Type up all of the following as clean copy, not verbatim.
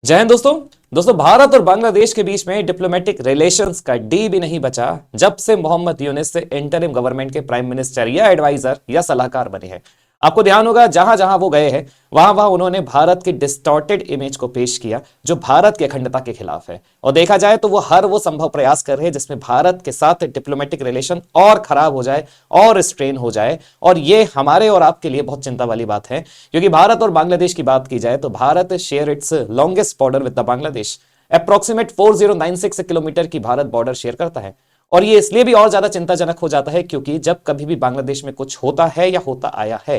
जय हिंद दोस्तों। भारत और बांग्लादेश के बीच में डिप्लोमेटिक रिलेशंस का डी भी नहीं बचा जब से मोहम्मद यूनिस से इंटरिम गवर्नमेंट के प्राइम मिनिस्टर या एडवाइजर या सलाहकार बने हैं। आपको ध्यान होगा जहां जहां वो गए हैं वहां वहां उन्होंने भारत की डिस्टॉर्टेड इमेज को पेश किया जो भारत की अखंडता के खिलाफ है। और देखा जाए तो वो हर वो संभव प्रयास कर रहे हैं जिसमें भारत के साथ डिप्लोमेटिक रिलेशन और खराब हो जाए और स्ट्रेन हो जाए। और ये हमारे और आपके लिए बहुत चिंता वाली बात है, क्योंकि भारत और बांग्लादेश की बात की जाए तो Bharat share its longest border with the Bangladesh. Approximate 4096 kilometre की भारत बॉर्डर शेयर करता है। और ये इसलिए भी और ज्यादा चिंताजनक हो जाता है क्योंकि जब कभी भी बांग्लादेश में कुछ होता है या होता आया है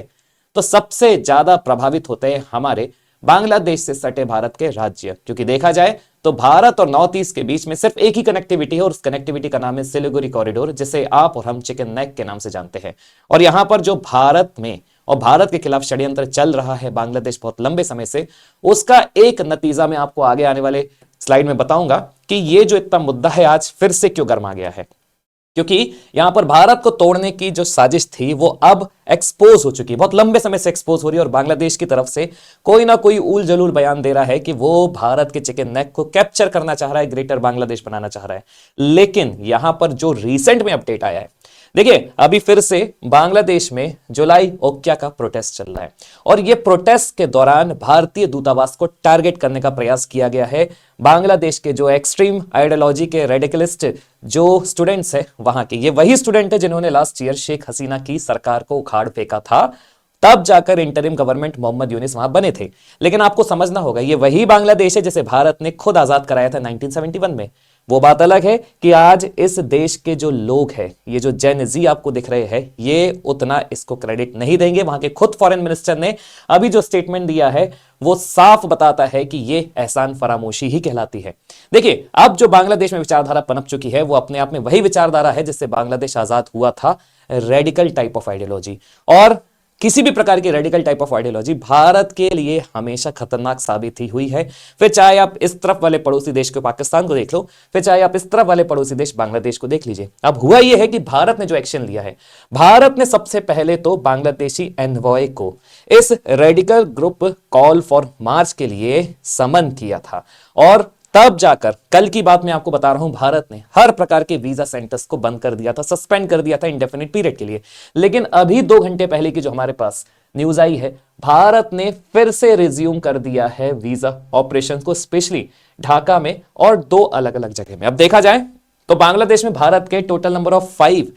तो सबसे ज्यादा प्रभावित होते हैं हमारे बांग्लादेश से सटे भारत के राज्य। क्योंकि देखा जाए तो भारत और नॉर्थ ईस्ट के बीच में सिर्फ एक ही कनेक्टिविटी है और उस कनेक्टिविटी का नाम है सिलीगुड़ी कॉरिडोर, जिसे आप और हम चिकन नेक के नाम से जानते हैं। और यहां पर जो भारत में और भारत के खिलाफ षड्यंत्र चल रहा है बांग्लादेश बहुत लंबे समय से, उसका एक नतीजा मैं आपको आगे आने वाले स्लाइड में बताऊंगा कि ये जो इतना मुद्दा है आज फिर से क्यों गर्मा गया है। क्योंकि यहां पर भारत को तोड़ने की जो साजिश थी वो अब एक्सपोज हो चुकी है, बहुत लंबे समय से एक्सपोज हो रही है। और बांग्लादेश की तरफ से कोई ना कोई उल जलूल बयान दे रहा है कि वो भारत के चिकन नेक को कैप्चर करना चाह रहा है, ग्रेटर बांग्लादेश बनाना चाह रहा है। लेकिन यहां पर जो रिसेंट में अपडेट आया है, देखिए अभी फिर से बांग्लादेश में जुलाई ओक्या का प्रोटेस्ट चल रहा है और यह प्रोटेस्ट के दौरान भारतीय दूतावास को टारगेट करने का प्रयास किया गया है। बांग्लादेश के जो एक्सट्रीम आइडियोलॉजी के रेडिकलिस्ट जो स्टूडेंट्स है वहां के, ये वही स्टूडेंट है जिन्होंने लास्ट ईयर शेख हसीना की सरकार को उखाड़ फेंका था, तब जाकर इंटरिम गवर्नमेंट मोहम्मद यूनिस वहां बने थे। लेकिन आपको समझना होगा ये वही बांग्लादेश है जिसे भारत ने खुद आजाद कराया था 1971 में। वो बात अलग है कि आज इस देश के जो लोग हैं, ये जो जेन जी आपको दिख रहे हैं, ये उतना इसको क्रेडिट नहीं देंगे। वहां के खुद फॉरेन मिनिस्टर ने अभी जो स्टेटमेंट दिया है वो साफ बताता है कि ये एहसान फरामोशी ही कहलाती है। देखिए अब जो बांग्लादेश में विचारधारा पनप चुकी है वो अपने आप में वही विचारधारा है जिससे बांग्लादेश आजाद हुआ था, रेडिकल टाइप ऑफ आइडियोलॉजी। और किसी भी प्रकार की radical type of ideology Bharat के लिए हमेशा खतरनाक साबित ही हुई है। फिर चाहे आप इस तरफ वाले पड़ोसी देश को पाकिस्तान को देख लो, फिर चाहे आप इस तरफ वाले पड़ोसी देश बांग्लादेश को देख लीजिए। अब हुआ यह है कि भारत ने जो एक्शन लिया है, भारत ने सबसे पहले तो बांग्लादेशी एनवॉय को इस radical group call for March के लिए समन किया था। और तब जाकर कल की बात मैं आपको बता रहा हूं, भारत ने हर प्रकार के वीजा सेंटर्स को बंद कर दिया था, सस्पेंड कर दिया था इंडेफिनिट पीरियड के लिए। लेकिन अभी 2 घंटे पहले की जो हमारे पास न्यूज आई है, भारत ने फिर से रिज्यूम कर दिया है वीजा ऑपरेशन को, स्पेशली ढाका में और 2 अलग अलग जगह में। अब देखा जाए तो बांग्लादेश में भारत के total number of 5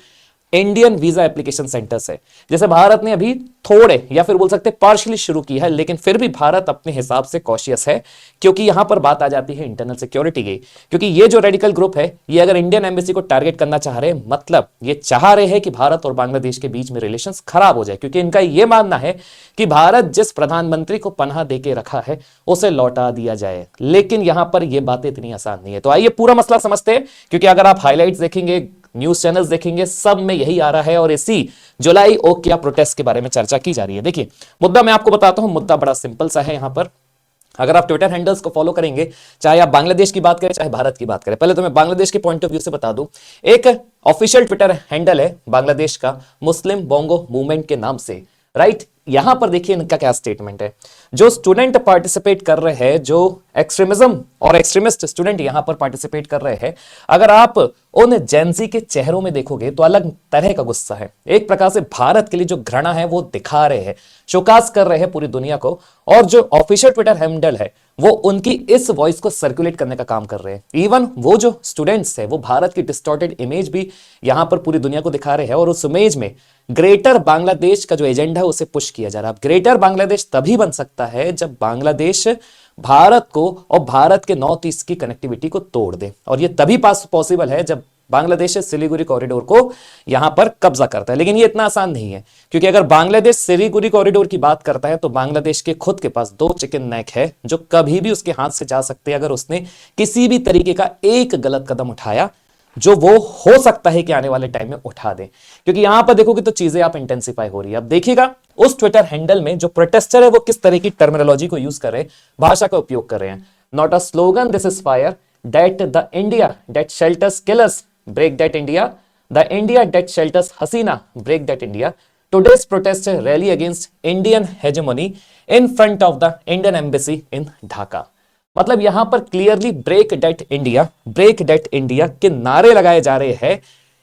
Indian visa application centres है। जैसे भारत ने अभी थोड़े या फिर बोल सकते पार्शियली शुरू की है, लेकिन फिर भी भारत अपने हिसाब से कॉशियस है, क्योंकि यहां पर बात आ जाती है इंटरनल सिक्योरिटी की। क्योंकि ये जो रेडिकल ग्रुप है ये अगर इंडियन एम्बेसी को टारगेट करना चाह रहे हैं, मतलब ये चाह रहे हैं कि भारत और बांग्लादेश के बीच में रिलेशंस खराब हो जाए। क्योंकि इनका यह मानना है कि भारत जिस प्रधानमंत्री को पनाह देके रखा है उसे लौटा दिया जाए। लेकिन यहां पर यह बातें इतनी आसान नहीं है। तो आइए पूरा मसला समझते हैं, क्योंकि अगर आप हाईलाइट्स देखेंगे, न्यूज चैनल्स देखेंगे, सब में यही आ रहा है और इसी जुलाई ओक्या प्रोटेस्ट के बारे में चर्चा की जा रही है। देखिए मुद्दा मैं आपको बताता हूं, मुद्दा बड़ा सिंपल सा है। यहां पर अगर आप ट्विटर हैंडल्स को फॉलो करेंगे, चाहे आप बांग्लादेश की बात करें चाहे भारत की बात करें, पहले तो मैं बांग्लादेश के पॉइंट ऑफ व्यू से बता दूं। एक ऑफिशियल ट्विटर हैंडल है बांग्लादेश का, मुस्लिम बोंगो मूवमेंट के नाम से, राइट। यहां पर देखिए इनका क्या स्टेटमेंट है। जो स्टूडेंट पार्टिसिपेट कर रहे हैं, जो एक्सट्रीमिज्म और एक्सट्रीमिस्ट स्टूडेंट यहां पर पार्टिसिपेट कर रहे हैं, अगर आप उन जेंजी के चेहरों में देखोगे तो अलग तरह का गुस्सा है। एक प्रकार से भारत के लिए जो घृणा है वो दिखा रहे हैं, शोकास कर रहे हैं पूरी दुनिया को। और जो ऑफिशियल ट्विटर हैंडल है वो उनकी इस वॉइस को सर्कुलेट करने का काम कर रहे हैं। इवन वो जो स्टूडेंट्स है वो भारत की डिस्टॉर्टेड इमेज भी यहां पर पूरी दुनिया को दिखा रहे हैं और उस इमेज में ग्रेटर बांग्लादेश का जो एजेंडा है उसे पुश किया जा रहा है। ग्रेटर बांग्लादेश तभी बन सकता है जब बांग्लादेश भारत को और भारत के नॉर्थ ईस्ट की कनेक्टिविटी को तोड़ दे, और यह तभी पॉसिबल है जब बांग्लादेश सिलीगुड़ी कॉरिडोर को यहां पर कब्जा करता है। लेकिन ये इतना आसान नहीं है, क्योंकि अगर बांग्लादेश सिलीगुड़ी कॉरिडोर की बात करता है तो बांग्लादेश के खुद के पास 2 चिकन नेक है जो कभी भी उसके हाथ से जा सकते हैं अगर उसने किसी भी तरीके का एक गलत कदम उठाया, जो वो हो सकता है कि आने वाले टाइम में उठा दे। क्योंकि यहां पर देखोगे तो चीजें आप इंटेंसिफाई हो रही है। अब देखिएगा उस ट्विटर हैंडल में जो प्रोटेस्टर है वो किस तरह की टर्मिनोलॉजी को यूज कर रहे हैं, भाषा का उपयोग कर रहे हैं। Not a slogan, this is fire that the India that shelters killers break that India, the India that shelters Hasina, break that India. Today's protest rally against Indian hegemony in front of the Indian embassy in Dhaka. मतलब यहां पर clearly break date India के नारे लगाए जा रहे हैं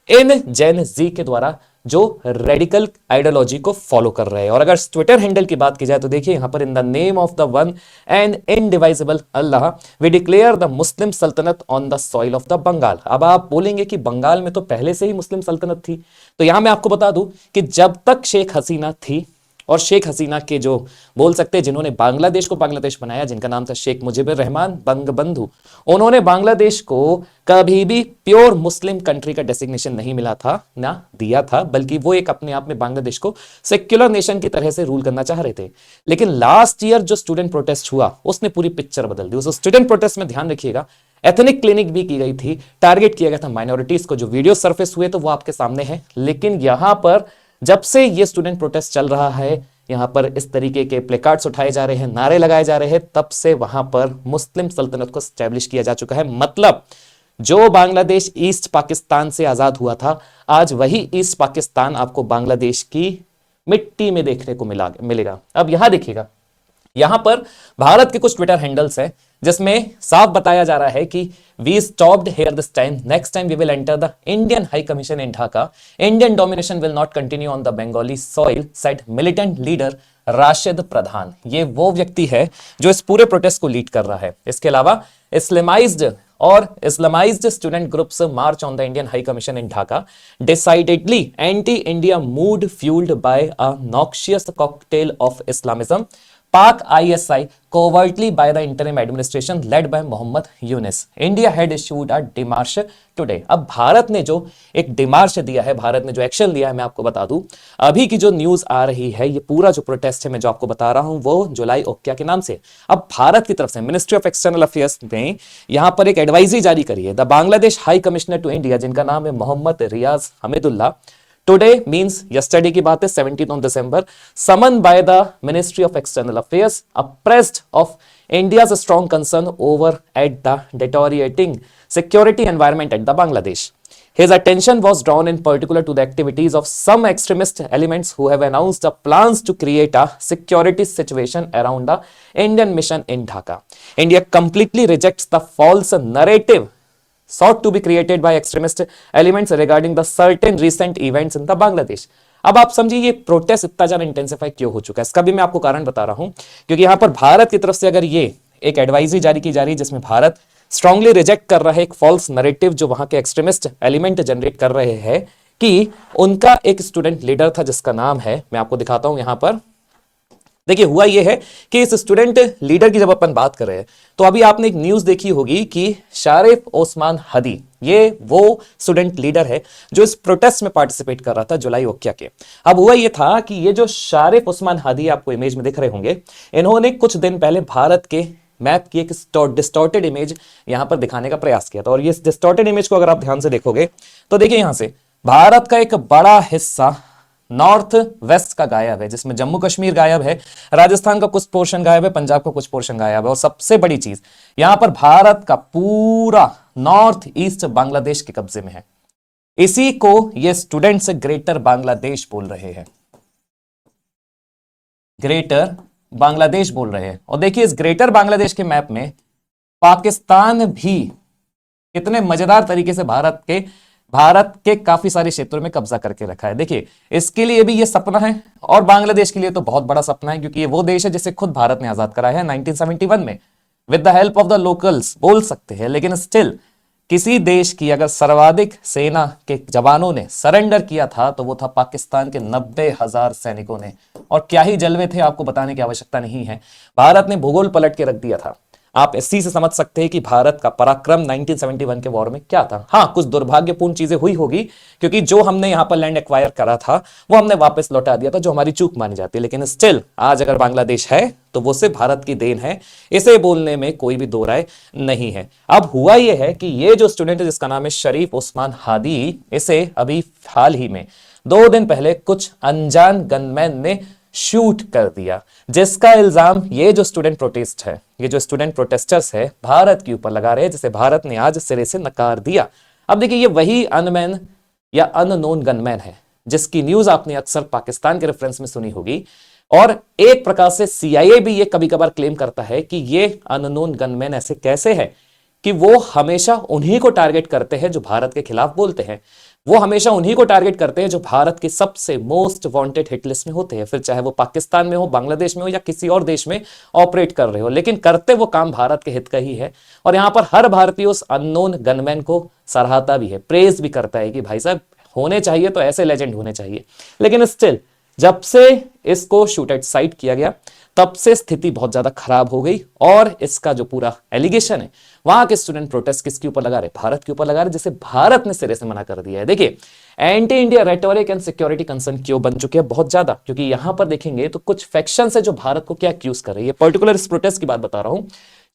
इन जेन जी के द्वारा, जो रेडिकल आइडियोलॉजी को फॉलो कर रहे हैं। और अगर ट्विटर हैंडल की बात की जाए तो देखिए यहां पर, in the name of the one and indivisible Allah we declare the Muslim सल्तनत on the soil of the Bengal. अब आप बोलेंगे कि बंगाल में तो पहले से ही मुस्लिम सल्तनत थी, तो यहां मैं आपको बता दूं कि जब तक शेख हसीना थी, और शेख हसीना के जो बोल सकते हैं जिन्होंने बांग्लादेश को बांग्लादेश बनाया, जिनका नाम था शेख मुजीबुर रहमान बंगबंधु, उन्होंने बांग्लादेश को कभी भी प्योर मुस्लिम कंट्री का डेसिग्नेशन नहीं मिला था, ना दिया था, बल्कि वो एक अपने आप में बांग्लादेश को सेक्युलर नेशन की तरह से रूल करना चाह रहे थे। लेकिन लास्ट ईयर जो स्टूडेंट प्रोटेस्ट हुआ उसने पूरी पिक्चर बदल दी। उस स्टूडेंट प्रोटेस्ट में ध्यान रखिएगा, एथनिक क्लिनिक भी की गई थी, टारगेट किया गया था माइनॉरिटीज को। जो वीडियो सरफेस हुए तो वो आपके सामने है, लेकिन यहां पर जब से ये स्टूडेंट प्रोटेस्ट चल रहा है, यहां पर इस तरीके के प्लेकार्ड्स उठाए जा रहे हैं, नारे लगाए जा रहे हैं, तब से वहां पर मुस्लिम सल्तनत को स्टैब्लिश किया जा चुका है। मतलब जो बांग्लादेश ईस्ट पाकिस्तान से आजाद हुआ था, आज वही ईस्ट पाकिस्तान आपको बांग्लादेश की मिट्टी में देखने को मिलेगा। अब यहां देखिएगा, यहां पर भारत के कुछ ट्विटर हैंडल्स हैं जिसमें साफ बताया जा रहा है कि we stopped here this time, next time we will enter the Indian high commission in Dhaka, Indian domination will not continue on the Bengali soil, said militant leader Rashid Pradhan. ये वो व्यक्ति है जो इस पूरे प्रोटेस्ट को लीड कर रहा है। इसके अलावा Islamized student groups march on the Indian high commission in Dhaka, decidedly anti India mood fuelled by a noxious cocktail of Islamism, Pak ISI covertly by the interim administration led by Mohammad Yunus, India had issued a démarche today। अब भारत ने जो एक demarche दिया है, भारत ने जो action लिया है, मैं आपको बता दूं, अभी की जो न्यूज आ रही है, ये पूरा जो प्रोटेस्ट है मैं जो आपको बता रहा हूं वो जुलाई ओक्या के नाम से। अब भारत की तरफ से मिनिस्ट्री ऑफ एक्सटर्नल अफेयर्स ने यहां पर एक एडवाइजरी जारी करी है। The Bangladesh high commissioner to India, जिनका नाम है Mohammad Riyaz Hamidullah, today means yesterday की बात है, 17 of December, summon by the ministry of external affairs apprised of India's strong concern over at the deteriorating security environment at the Bangladesh. His attention was drawn in particular to the activities of some extremist elements who have announced the plans to create a security situation around the Indian mission in Dhaka. India completely rejects the false narrative sought to be created by extremist elements regarding the certain recent events in the Bangladesh। अब आप समझिए ये protest इतना ज्यादा intensify क्यों हो चुका है, इसका भी मैं आपको कारण बता रहा हूं। क्योंकि यहां पर भारत की तरफ से अगर ये एक एडवाइजरी जारी की जा रही है जिसमें भारत स्ट्रांगली रिजेक्ट कर रहा है एक फॉल्स नैरेटिव जो वहां के एक्सट्रीमिस्ट एलिमेंट जनरेट कर रहे हैं, कि उनका एक स्टूडेंट लीडर था जिसका नाम है, मैं आपको दिखाता हूं यहां पर। देखिए हुआ यह है कि इस स्टूडेंट लीडर की जब अपन बात कर रहे हैं तो अभी आपने एक न्यूज देखी होगी कि शारिफ ओस्मान हादी, ये वो स्टूडेंट लीडर है जो इस प्रोटेस्ट में पार्टिसिपेट कर रहा था जुलाई ओक्या के। अब हुआ यह था कि ये जो शारिफ ओस्मान हादी आपको इमेज में दिख रहे होंगे, इन्होंने कुछ दिन पहले भारत के मैप की एक डिस्टॉर्टेड इमेज यहां पर दिखाने का प्रयास किया था। और ये डिस्टॉर्टेड इमेज को अगर आप ध्यान से देखोगे तो देखिए यहां से भारत का एक बड़ा हिस्सा नॉर्थ वेस्ट का गायब है, जिसमें जम्मू कश्मीर गायब है, राजस्थान का कुछ पोर्शन गायब है, पंजाब का कुछ पोर्शन गायब है, और सबसे बड़ी चीज यहां पर भारत का पूरा नॉर्थ ईस्ट बांग्लादेश के कब्जे में है। इसी को ये स्टूडेंट्स ग्रेटर बांग्लादेश बोल रहे हैं, ग्रेटर बांग्लादेश बोल रहे हैं। और देखिए इस ग्रेटर बांग्लादेश के मैप में पाकिस्तान भी कितने मजेदार तरीके से भारत के काफी सारे क्षेत्रों में कब्जा करके रखा है। देखिए इसके लिए भी ये सपना है, और बांग्लादेश के लिए तो बहुत बड़ा सपना है, क्योंकि ये वो देश है जिसे खुद भारत ने आजाद कराया है 1971 में with the help of the locals बोल सकते हैं। लेकिन स्टिल किसी देश की अगर सर्वाधिक सेना के जवानों ने सरेंडर किया था तो वो था पाकिस्तान के 90,000 सैनिकों ने। और क्या ही जलवे थे, आपको बताने की आवश्यकता नहीं है। भारत ने भूगोल पलट के रख दिया था। आप इसी से समझ सकते हैं कि भारत का पराक्रम 1971 के वॉर में क्या था। हाँ, कुछ दुर्भाग्यपूर्ण चीजें हुई होगी, क्योंकि जो हमने यहां पर लैंड एक्वायर करा था वो हमने वापस लौटा दिया था, जो हमारी चूक मानी जाती है। लेकिन स्टिल आज अगर बांग्लादेश है तो वो सिर्फ भारत की देन है, इसे बोलने में कोई भी दो राय नहीं है। अब हुआ यह है कि ये जो स्टूडेंट है जिसका नाम है शरीफ ओस्मान हादी, इसे अभी हाल ही में 2 दिन पहले कुछ अनजान गनमैन ने शूट कर दिया, जिसका इल्जाम ये जो स्टूडेंट प्रोटेस्टर्स है भारत के ऊपर लगा रहे हैं, जिसे भारत ने आज सिरे से नकार दिया। अब देखिए ये वही अनमैन या अननोन गनमैन है जिसकी न्यूज आपने अक्सर पाकिस्तान के रेफरेंस में सुनी होगी। और एक प्रकार से सीआईए भी ये कभी कभार क्लेम करता है कि ये अननोन गनमैन ऐसे कैसे है कि वो हमेशा उन्हीं को टारगेट करते हैं जो भारत के खिलाफ बोलते हैं, वो हमेशा उन्हीं को टारगेट करते हैं जो भारत के सबसे मोस्ट वांटेड हिट लिस्ट में होते हैं, फिर चाहे वो पाकिस्तान में हो, बांग्लादेश में हो या किसी और देश में ऑपरेट कर रहे हो, लेकिन करते वो काम भारत के हित का ही है। और यहां पर हर भारतीय उस अननोन गनमैन को सराहता भी है, प्रेज भी करता है कि भाई साहब होने चाहिए तो ऐसे लेजेंड होने चाहिए। लेकिन स्टिल जब से इसको शूट एट साइट किया गया तब से स्थिति बहुत ज्यादा खराब हो गई, और इसका जो पूरा एलिगेशन है वहां के स्टूडेंट प्रोटेस्ट किसके ऊपर लगा रहे, भारत के ऊपर लगा रहे, जिसे भारत ने सिरे से मना कर दिया है। देखिए anti India rhetoric and security concern क्यों बन चुके हैं बहुत ज्यादा, क्योंकि यहां पर देखेंगे तो कुछ फैक्शन है जो भारत को क्या एक्यूज कर रही है। पर्टिकुलर इस प्रोटेस्ट की बात बता रहा हूं,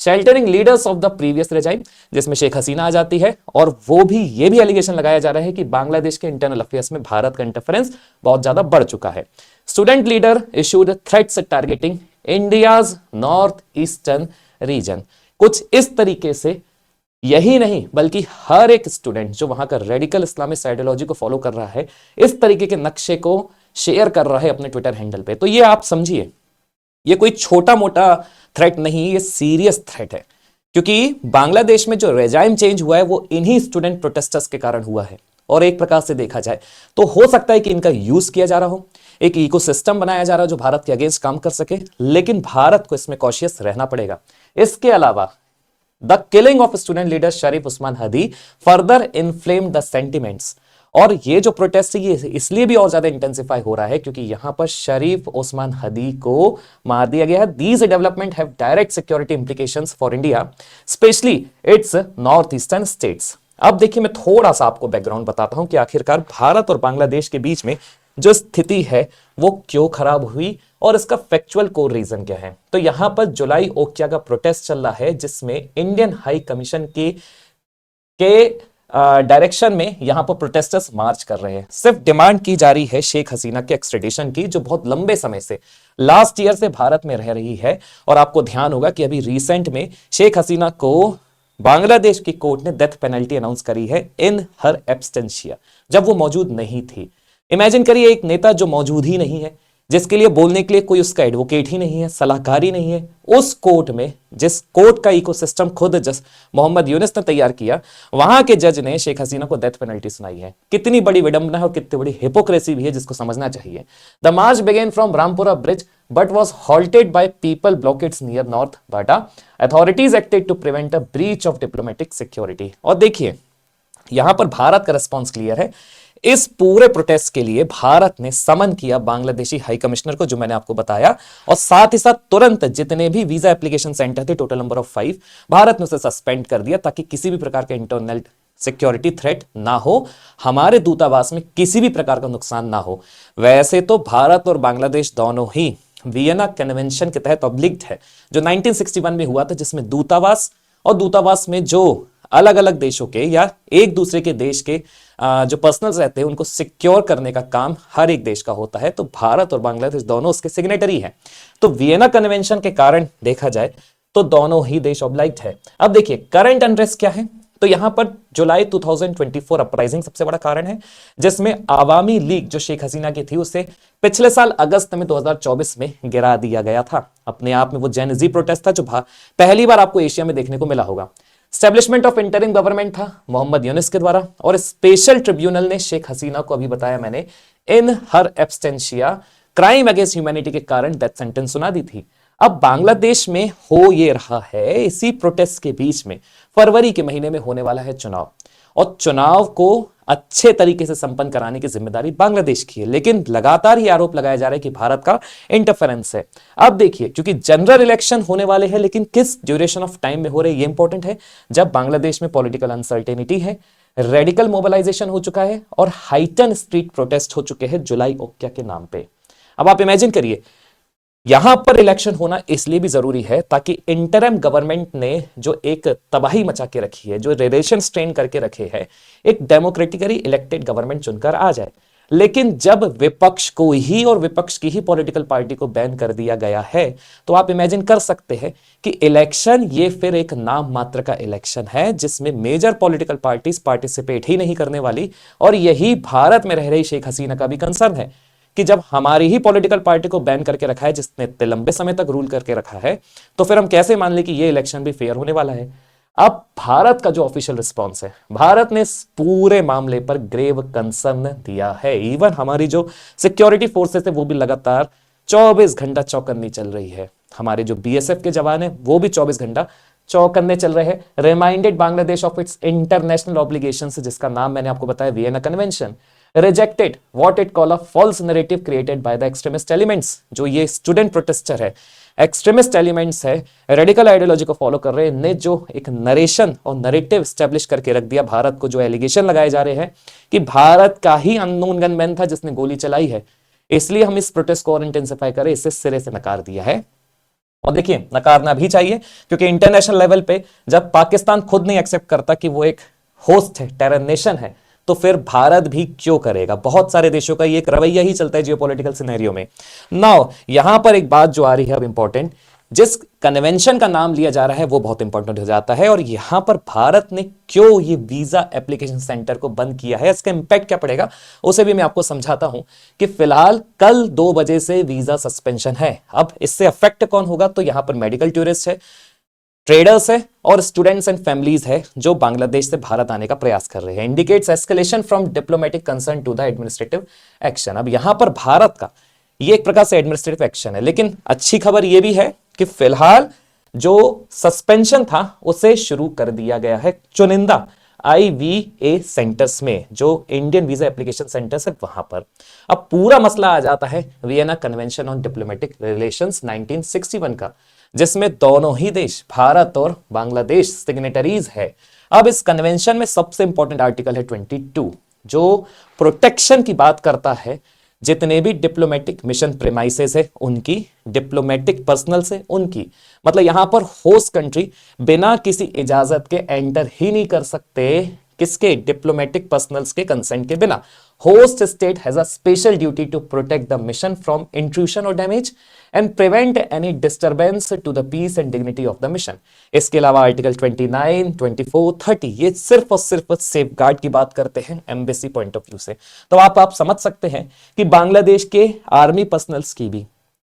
sheltering leaders of the previous regime, जिसमें शेख हसीना आ जाती है, और वो भी ये भी एलिगेशन लगाया जा रहा है कि बांग्लादेश के इंटरनल अफेयर्स में भारत का इंटरफेरेंस बहुत ज्यादा बढ़ चुका है। Student leader issued threats targeting India's north eastern region. कुछ इस तरीके से, यही नहीं बल्कि हर एक स्टूडेंट जो वहां का रेडिकल इस्लामिक आइडियोलॉजी को फॉलो कर रहा है, इस तरीके के नक्शे को शेयर कर रहा है अपने ट्विटर हैंडल पे। तो ये आप समझिए, ये कोई छोटा मोटा थ्रेट नहीं, ये सीरियस थ्रेट है, क्योंकि बांग्लादेश में जो रेजाइम चेंज हुआ है वो इन्हीं स्टूडेंट प्रोटेस्टर्स के कारण हुआ है। और एक प्रकार से देखा जाए तो हो सकता है कि इनका यूज किया जा रहा हो, एक इकोसिस्टम बनाया जा रहा है जो भारत के अगेंस्ट काम कर सके, लेकिन भारत को इसमें कॉशियस रहना पड़ेगा। इसके अलावा the killing of student leader Sharif Osman Hadi further inflamed the sentiments. और ये जो प्रोटेस्ट है ये इसलिए भी और ज्यादा इंटेंसिफाई हो रहा है क्योंकि यहां पर शरीफ उस्मान हदी को मार दिया गया है। These development have direct security implications for India, specially it's north eastern states. अब देखिए मैं थोड़ा सा आपको बैकग्राउंड बताता हूं कि आखिरकार भारत और बांग्लादेश के बीच में जो स्थिति है वो क्यों खराब हुई और इसका फैक्चुअल कोर रीजन क्या है। तो यहां पर जुलाई ओक्या का प्रोटेस्ट चल रहा है जिसमें इंडियन हाई कमीशन के डायरेक्शन में यहां पर प्रोटेस्टर्स मार्च कर रहे हैं। सिर्फ डिमांड की जा रही है शेख हसीना के एक्सट्रेडिशन की, जो बहुत लंबे समय से लास्ट ईयर से भारत में रह रही है। और आपको ध्यान होगा कि अभी रिसेंट में शेख हसीना को बांग्लादेश की कोर्ट ने डेथ पेनल्टी अनाउंस करी है इन हर एब्सटेंशिया, जब वो मौजूद नहीं थी। इमेजिन करिए एक नेता जो मौजूद ही नहीं है, जिसके लिए बोलने के लिए कोई उसका एडवोकेट ही नहीं है, सलाहकार ही नहीं है, उस कोर्ट में जिस कोर्ट का इकोसिस्टम खुद जस मोहम्मद यूनिस ने तैयार किया, वहां के जज ने शेख हसीना को डेथ पेनल्टी सुनाई है। कितनी बड़ी विडंबना है और कितनी बड़ी हिपोक्रेसी भी है जिसको समझना चाहिए। The march began from Rampura bridge but was halted by people blockades near North Badda. Authorities acted to prevent a breach of diplomatic security. और देखिए यहां पर भारत का रिस्पॉन्स क्लियर है। इस पूरे प्रोटेस्ट के लिए भारत ने समन किया बांग्लादेशी हाई कमिश्नर को, जो मैंने आपको बताया, और साथ ही साथ तुरंत जितने भी वीजा एप्लीकेशन सेंटर थे, टोटल नंबर ऑफ 5, भारत ने उसे सस्पेंड कर दिया ताकि किसी भी प्रकार का इंटरनल सिक्योरिटी थ्रेट ना हो, हमारे दूतावास में किसी भी प्रकार का नुकसान ना हो। वैसे तो भारत और बांग्लादेश दोनों ही वियना कन्वेंशन के तहत ऑब्लिग्ड है, जो 1961 में हुआ था, जिसमें दूतावास और दूतावास में जो अलग अलग देशों के या एक दूसरे के देश के जो पर्सनल्स रहते हैं उनको सिक्योर करने का काम हर एक देश का होता है। तो भारत और बांग्लादेश दोनों उसके सिग्नेटरी हैं। तो वियना कन्वेंशन के कारण देखा जाए तो दोनों ही देश ऑब्लाइग्ड है। अब देखिए करंट अनरेस्ट क्या है, तो यहां पर जुलाई 2024 अपराइजिंग सबसे बड़ा कारण है, जिसमें आवामी लीग जो शेख हसीना की थी उसे पिछले साल अगस्त में 2024 में गिरा दिया गया था। अपने आप में वो जेन जी प्रोटेस्ट था जो पहली बार आपको एशिया में देखने को मिला होगा। स्टैब्लिशमेंट ऑफ इंटरिम गवर्नमेंट था मोहम्मद यूनिस के द्वारा, और स्पेशल ट्रिब्यूनल ने शेख हसीना को, अभी बताया मैंने, इन हर एब्सटेंशिया क्राइम अगेंस्ट ह्यूमैनिटी के कारण डेथ सेंटेंस सुना दी थी। अब बांग्लादेश में हो ये रहा है, इसी प्रोटेस्ट के बीच में फरवरी के महीने में होने वाला है चुनाव, और चुनाव को अच्छे तरीके से संपन्न कराने की जिम्मेदारी बांग्लादेश की है। लेकिन लगातार ही आरोप लगाया जा रहा है कि भारत का इंटरफेरेंस है। अब देखिए क्योंकि जनरल इलेक्शन होने वाले हैं, लेकिन किस ड्यूरेशन ऑफ टाइम में हो रहे ये इंपॉर्टेंट है। जब बांग्लादेश में पॉलिटिकल अनसर्टेनिटी है, रेडिकल मोबिलाइजेशन हो चुका है और हाइटन स्ट्रीट प्रोटेस्ट हो चुके हैं जुलाई ओक्या के नाम पे। अब आप इमेजिन करिए यहां पर इलेक्शन होना इसलिए भी जरूरी है ताकि इंटरिम गवर्नमेंट ने जो एक तबाही मचा के रखी है, जो रिलेशन स्ट्रेन करके रखे हैं, एक डेमोक्रेटिकली इलेक्टेड गवर्नमेंट चुनकर आ जाए। लेकिन जब विपक्ष को ही और विपक्ष की ही पॉलिटिकल पार्टी को बैन कर दिया गया है, तो आप इमेजिन कर सकते हैं कि इलेक्शन ये फिर एक नाम मात्र का इलेक्शन है जिसमें मेजर पॉलिटिकल पार्टीज पार्टिसिपेट ही नहीं करने वाली। और यही भारत में रह रही शेख हसीना का भी कंसर्न है, कि जब हमारी ही पॉलिटिकल पार्टी को बैन करके रखा है, जिसने इतने लंबे समय तक रूल करके रखा है, तो फिर हम कैसे मान लें कि ये इलेक्शन भी फेयर होने वाला है। अब भारत का जो ऑफिशियल रिस्पॉन्स है, भारत ने इस पूरे मामले पर ग्रेव कंसर्न दिया है। इवन हमारी जो सिक्योरिटी फोर्सेस है वो भी लगातार 24 घंटा चौकन्नी चल रही है। हमारे जो बीएसएफ के जवान है वो भी 24 घंटा चौकन्ने चल रहे हैं। Reminded Bangladesh of its international obligations, जिसका नाम मैंने आपको बताया Vienna Convention, rejected what it call a false narrative created by the extremist elements. जो ये स्टूडेंट प्रोटेस्टर है, एक्सट्रीमिस्ट एलिमेंट्स है, रेडिकल आइडियोलॉजी को फॉलो कर रहे हैं, ने जो एक नरेशन और नरेटिव स्टैब्लिश करके रख दिया भारत को, जो एलिगेशन लगाए जा रहे हैं कि भारत का ही अननोन गनमैन था जिसने गोली चलाई है, इसलिए हम इस प्रोटेस्ट को और इंटेंसिफाई करें, इसे सिरे से नकार दिया है। और देखिए नकारना भी चाहिए, क्योंकि इंटरनेशनल लेवल पे जब पाकिस्तान खुद नहीं एक्सेप्ट करता कि वो एक होस्ट है, टेरर नेशन है, तो फिर भारत भी क्यों करेगा। बहुत सारे देशों का ये एक रवैया ही चलता है जियोपॉलिटिकल सिनेरियो में। नाउ यहां पर एक बात जो आ रही है अब इंपॉर्टेंट, जिस कन्वेंशन का नाम लिया जा रहा है वो बहुत इंपॉर्टेंट हो जाता है। और यहां पर भारत ने क्यों ये वीजा एप्लीकेशन सेंटर को बंद किया है, इसका इंपैक्ट क्या पड़ेगा, उसे भी मैं आपको समझाता हूं। कि फिलहाल कल 2 बजे से वीजा सस्पेंशन है। अब इससे अफेक्ट कौन होगा, तो यहां पर मेडिकल टूरिस्ट है, ट्रेडर्स है और स्टूडेंट्स एंड फैमिलीज है जो बांग्लादेश से भारत आने का प्रयास कर रहे हैं। Indicates escalation from diplomatic concern to the administrative action. अब यहां पर भारत का ये एक प्रकार से एडमिनिस्ट्रेटिव एक्शन है, लेकिन अच्छी खबर यह भी है कि फिलहाल जो सस्पेंशन था उसे शुरू कर दिया गया है चुनिंदा IVA सेंटर्स में, जो इंडियन वीजा एप्लीकेशन सेंटर्स है वहां पर। अब पूरा मसला आ जाता है Vienna convention on diplomatic relations 1961 का, जिसमें दोनों ही देश भारत और बांग्लादेश सिग्नेटरीज है। अब इस कन्वेंशन में सबसे इंपॉर्टेंट आर्टिकल है 22, जो प्रोटेक्शन की बात करता है जितने भी डिप्लोमेटिक मिशन प्रेमाइसेस है उनकी, डिप्लोमेटिक पर्सनल से उनकी, मतलब यहां पर होस्ट कंट्री बिना किसी इजाजत के एंटर ही नहीं कर सकते, किसके, डिप्लोमेटिक पर्सनल्स के कंसेंट के बिना। Host state has a special duty to protect the mission from intrusion और damage and prevent any disturbance to the peace and dignity of the mission. इसके अलावा आर्टिकल 29, 24, 30 ये सिर्फ और सिर्फ सेफ गार्ड की बात करते हैं एम्बेसी पॉइंट ऑफ व्यू से। तो आप समझ सकते हैं कि बांग्लादेश के आर्मी पर्सनल्स की भी,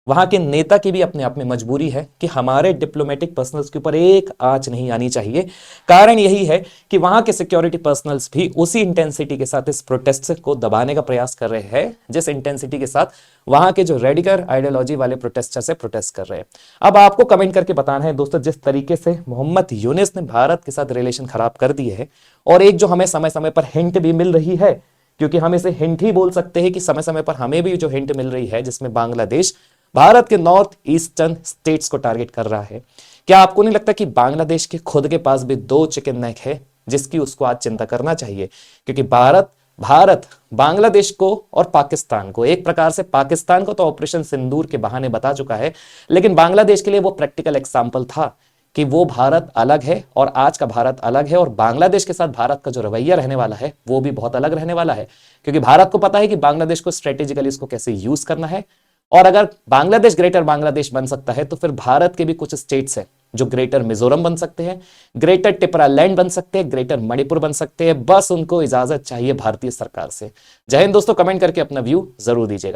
वहां के नेता की भी अपने आप में मजबूरी है कि हमारे डिप्लोमेटिक पर्सनल्स के ऊपर एक आंच नहीं आनी चाहिए। कारण यही है कि वहां के सिक्योरिटी पर्सनल्स भी उसी इंटेंसिटी के साथ इस प्रोटेस्ट को दबाने का प्रयास कर रहे हैं जिस इंटेंसिटी के साथ वहां के जो रेडिकल आइडियोलॉजी वाले प्रोटेस्टर से प्रोटेस्ट कर रहे हैं। अब आपको कमेंट करके बताना है दोस्तों, जिस तरीके से मोहम्मद यूनिस ने भारत के साथ रिलेशन खराब कर दिए है, और एक जो हमें समय समय पर हिंट भी मिल रही है, क्योंकि हम इसे हिंट ही बोल सकते हैं कि समय समय पर हमें भी जो हिंट मिल रही है जिसमें बांग्लादेश भारत के नॉर्थ ईस्टर्न स्टेट्स को टारगेट कर रहा है, क्या आपको नहीं लगता कि बांग्लादेश के खुद के पास भी 2 चिकन नेक है जिसकी उसको आज चिंता करना चाहिए। क्योंकि भारत बांग्लादेश को और पाकिस्तान को, एक प्रकार से पाकिस्तान को तो ऑपरेशन सिंदूर के बहाने बता चुका है, लेकिन बांग्लादेश के लिए वो प्रैक्टिकल एग्जाम्पल था कि वो भारत अलग है और आज का भारत अलग है, और बांग्लादेश के साथ भारत का जो रवैया रहने वाला है वो भी बहुत अलग रहने वाला है। क्योंकि भारत को पता है कि बांग्लादेश को स्ट्रेटेजिकली इसको कैसे यूज करना है, और अगर बांग्लादेश ग्रेटर बांग्लादेश बन सकता है तो फिर भारत के भी कुछ स्टेट्स हैं जो ग्रेटर मिजोरम बन सकते हैं, ग्रेटर टिपरालैंड बन सकते हैं, ग्रेटर मणिपुर बन सकते हैं। बस उनको इजाजत चाहिए भारतीय सरकार से। जय हिंद दोस्तों, कमेंट करके अपना व्यू जरूर दीजिएगा।